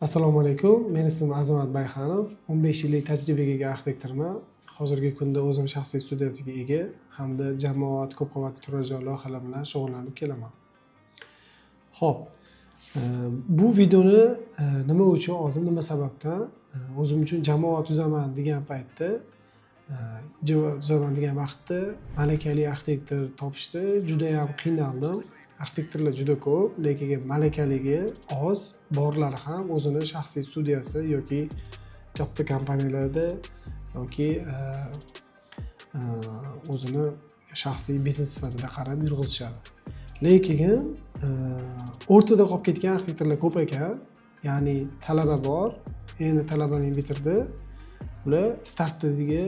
Assalomu alaykum. Men ismim Azamat Bayxanov. 15 yillik tajribaga ega arxitektorman. Hozirgi kunda o'zim shaxsiy studiyasiga ega hamda jamoat ko'p qavatli turar joy loyihalari bilan shug'ullanib kelaman. Xo'p, bu videoni nima uchun oldim, nima sababdan o'zim uchun jamoa tuzaman degan paytda, jamoa tuzaman degan vaqtda malakali arxitektor topishda juda ham qiynaldim. Arxitektorlar juda ko'p, lekin malakaligi oz, borlari ham o'zini shaxsiy studiyasi yoki katta kompaniyalarda yoki o'zini shaxsiy biznes sifatida qarab yurg'izishadi. Lekin o'rtada qolib ketgan arxitektorlar ko'p ekan. Ya'ni talaba bor, endi talabani bitirdi. Ular startdagi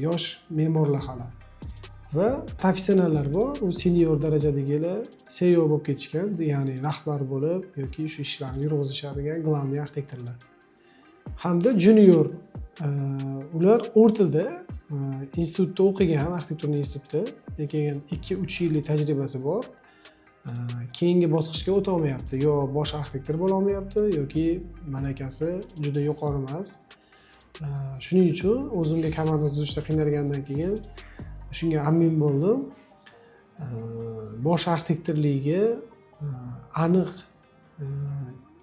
yosh me'morlar hali. Va professionallar bor, u senior darajadagilar CEO bo'lib ketishgan, ya'ni rahbar bo'lib yoki shu ishlarni yurg'izishadigan glavniy arxitektorlar. Hamda junior, ular o'rtada institutda o'qigan, arxitektura institutida, lekin 2-3 yillik tajribasi bor. Keyingi bosqichga o'ta olmayapti, yo bosh arxitektor bo'la olmayapti yoki malakasi juda yuqori emas. Shuning uchun o'zimga komanda tuzishda qiynalgandan keyin shunga amin bo'ldim. Bosh arxitektorligiga aniq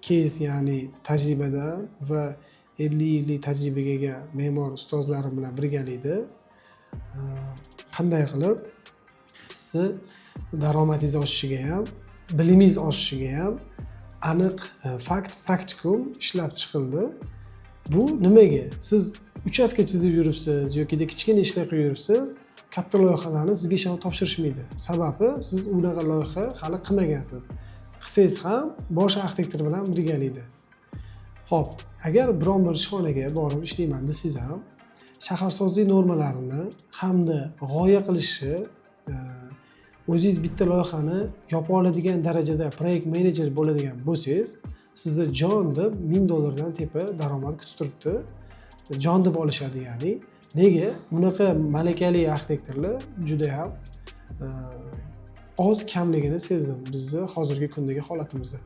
case, ya'ni tajribadan va 50 yillik tajribaga ega me'mor ustozlarim bilan birgalikda qanday qilib sizni daromadingiz oshishiga ham, bilimingiz oshishiga ham aniq fakt, praktikum ishlab chiqildi. Bu nimaga? Siz uchastka chizib yuribsiz yoki kichkina ishlar qilib yuribsiz, katta loyihalarni sizga ishonib topshirishmaydi. Sababi siz unaqa loyiha hali qilmagansiz. Qilsangiz ham bosh arxitektor bilan birgalikda. Xo'p, agar biron bir ishxonaga borib ishlayman desangiz ham, shaharsozlik normalarini hamda g'oya qilishni, o'zingiz bitta loyihani yopa oladigan darajada proyekt menejer bo'ladigan bo'lsangiz, sizni jon deb $1000 dan tepa daromad kutib turibdi. Jon deb olishadi, ya'ni. Nega? Bunaqa malakali arxitektorlar juda ham oz kamligini sezdim bizni hozirgi kundagi holatimizda.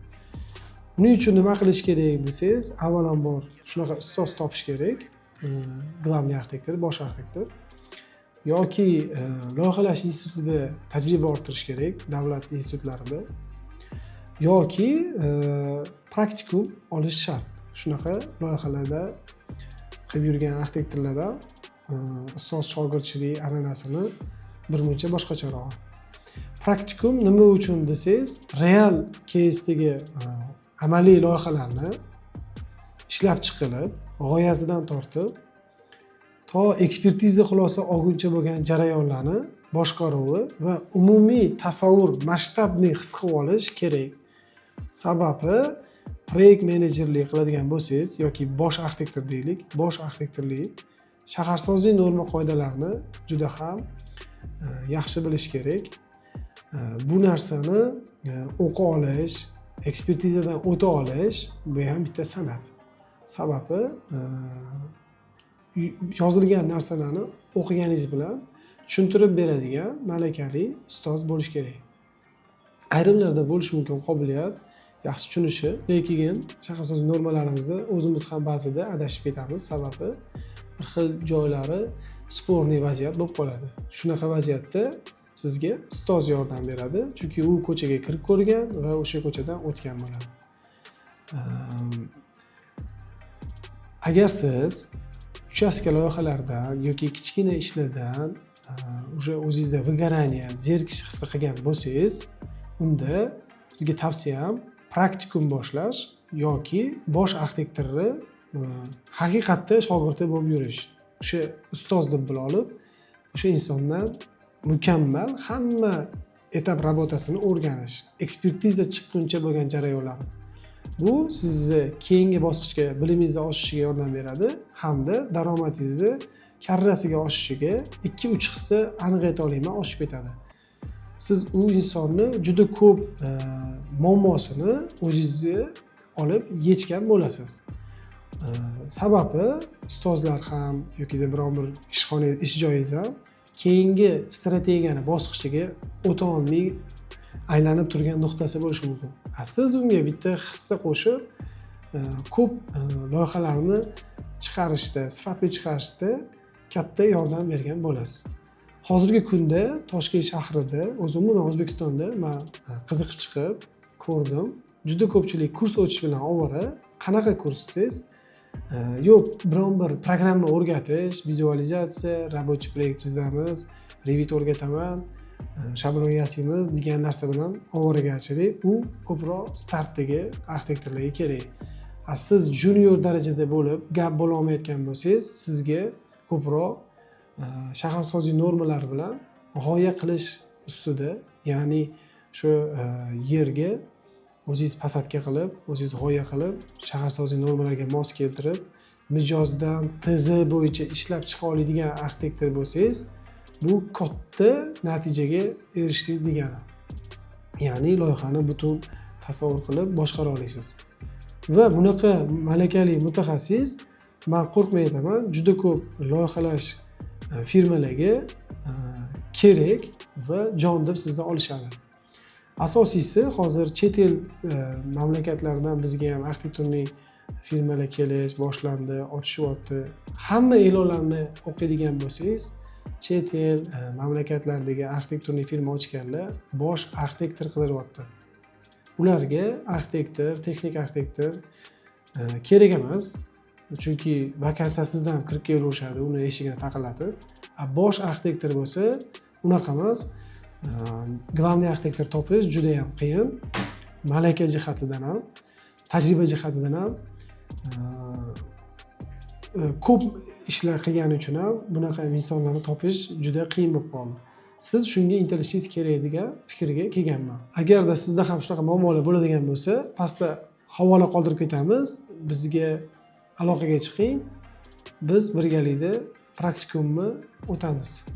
Buning uchun nima qilish kerak desangiz, avvalambor shunaqa ustoz topish kerak, glavniy arxitektor, bosh arxitektor. Yoki loyihalash institutida tajriba orttirish kerak, davlat institutlarida. Yoki praktikum olish shart. Shunaqa loyihalarda qilib yurgan arxitektorlardan ustoz shogirdchilik an'anasini birmuncha boshqacharoq. Praktikum nima uchun desangiz, real case'dagi amaliy loyihalarni ishlab chiqilib, g'oyasidan tortib, to ekspertiza xulosa olguncha bo'lgan jarayonlarni boshqaruvi va umumiy tasavvur, masshtabni his qilib olish kerak. Sababi proyekt menejerlik qiladigan bo'lsangiz yoki bosh arxitektor deylik, bosh arxitektorlik shaharsozlik norma qoidalarini juda ham yaxshi bilish kerak. Bu narsani o'qi olish, ekspertizadan o'ta olish bu ham bitta san'at. Sababi yozilgan narsalarni o'qiganingiz bilan tushuntirib beradigan malakali ustoz bo'lish kerak. Ayrimlarda bo'lishi mumkin qobiliyat, yaxshi tushunishi, lekin shaharsozlik normalarimizda o'zimiz ham ba'zida adashib ketamiz. Sababi bir xil joylari sporniy vaziyat bo'lib qoladi. Shunaqa vaziyatda sizga ustoz yordam beradi, chunki u ko'chaga kirib ko'rgan va o'sha ko'chadan o'tgan bo'ladi. Agar siz uchastka loyihalardan yoki kichkina ishlardan o'zingizda выгорание, zerikish hissi qilgan bo'lsangiz, unda sizga tavsiyam praktikum boshlash yoki bosh arxitektorni haqiqatda shogirdi bo'lib yurish. O'sha ustoz deb bila olib, o'sha insondan mukammal hamma etap rabotasini o'rganish, ekspertiza chiqquncha bo'lgan jarayonlar. Bu sizni keyingi bosqichga bilimingizni oshishiga yordam beradi hamda daromadingizni karrasiga oshishiga 2-3 hissa aniq ayta olaman, oshib ketadi. Siz u insonni juda ko'p muammosini o'zingizni olib yechgan bo'lasiz. Sababi ustozlar ham yoki biron bir ishxona, ish joyingiz ham keyingi strategiyani bosqichiga o'ta olmay aylanib turgan nuqtasi bo'lishi mumkin. Siz unga bitta hissa qo'shib ko'p loyihalarni chiqarishda, sifatli chiqarishda katta yordam bergan bo'lasiz. Hozirgi kunda Toshkent shahrida, umuman O'zbekistonda men qiziqib chiqib ko'rdim. Juda ko'pchilik kurs o'tish bilan ovora. Qanaqa kurs desangiz, yo'q, biron bir programma o'rgatish, vizualizatsiya, рабочий proyekt chizamiz, Revit o'rgataman, shablon yasaymiz degan narsa bilan ovoragarchilik. U ko'proq startdagi arxitektorlarga kerak. Siz junior darajada bo'lib, gap bo'la olmayotgan bo'lsangiz, sizga ko'proq shaharsozlik normalari bilan g'oya qilish ustida, ya'ni shu yerga o'zingiz pasatka qilib, o'zingiz g'oya qilib, shaharsozlik normalariga mos keltirib, mijozdan TZ bo'yicha ishlab chiqa oladigan arxitektor bo'lsangiz, bu katta natijaga erishdingiz degani. Ya'ni loyihani butun tasavvur qilib boshqara olasiz. Va bunaqa malakali mutaxassis, men qo'rqmay aytaman, juda ko'p loyihalash firmalarga kerak va jon deb sizni olishadi. Asosiysi hozir chet el mamlakatlaridan bizga ham arxitekturnik firmalar kelish boshlandi, ochishyapti. Hamma e'lonlarni o'qiydigan bo'lsangiz, chet el mamlakatlaridagi arxitekturnik firma ochganlar bosh arxitektor qidiryapti. Ularga arxitektor, texnik arxitektor kerak emas. Chunki vakansiya sizdan kirib kelaverishadi, uni eshigini taqillatib. Bosh arxitektor bo'lsa, unaqa emas. Главный arxitektor topish juda ham qiyin. Malaka jihatidan ham, tajriba jihatidan ham ko'p ishlar qilgani uchun ham bunaqa insonlarni topish juda qiyin bo'lib qoldi. Siz shunga intilishingiz kerak degan fikrga kelganman. Agarda sizda ham shunaqa muammolar bo'ladigan bo'lsa, pastda havola qoldirib ketamiz. Bizga aloqaga chiqing. Biz birgalikda praktikumni o'tamiz.